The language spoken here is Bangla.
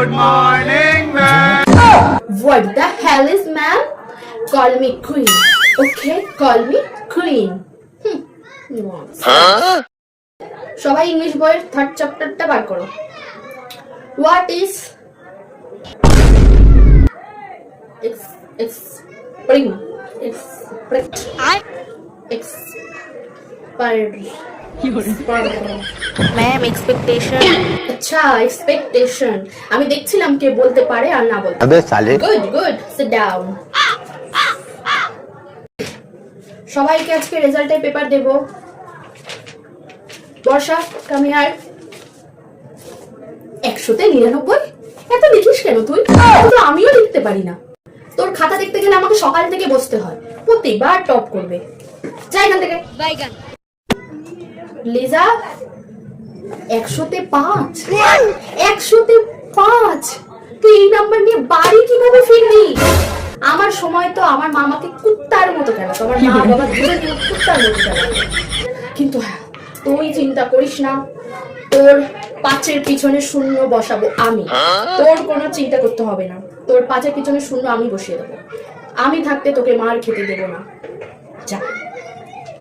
Good morning, ma'am. What the hell is ma'am? Call me queen. Okay, call me queen. সবাই ইংলিশ বইয়ের থার্ড চ্যাপ্টারটা বার করো। What is ma'am expectation. আচ্ছা এক্সপেকটেশন, আমি দেখছিলাম কে বলতে পারে আর না বলতে। अबे साले গুড গুড, সিট ডাউন। সবাইকে আজকে রেজাল্টের paper Dev. Barsha come here. 100-99 এত লিখিস কেন তুই? তো আমিও লিখতে পারি না। তোর খাতা দেখতে গেলে আমাকে সকাল থেকে বসতে হয়, প্রতিবার টপ করবে। যাই এখান থেকে। লিজা 100-5। 100-5 তুই এই নাম্বার নিয়ে বাড়ি কিভাবে ফিরবি? আমার সময় তো আমার মামাকে কুত্তার মতো কেন, তোমার মা বাবা দুজনে কুত্তার মতো কেন। কিন্তু হ্যাঁ, তুই চিন্তা করিস না, তোর 5-এর পিছনে 0 বসাবো আমি। তোর কোনো চিন্তা করতে হবে না, তোর 5-এর পিছনে 0 আমি বসিয়ে দেবো। আমি থাকতে তোকে মার খেতে দেবো না। যা।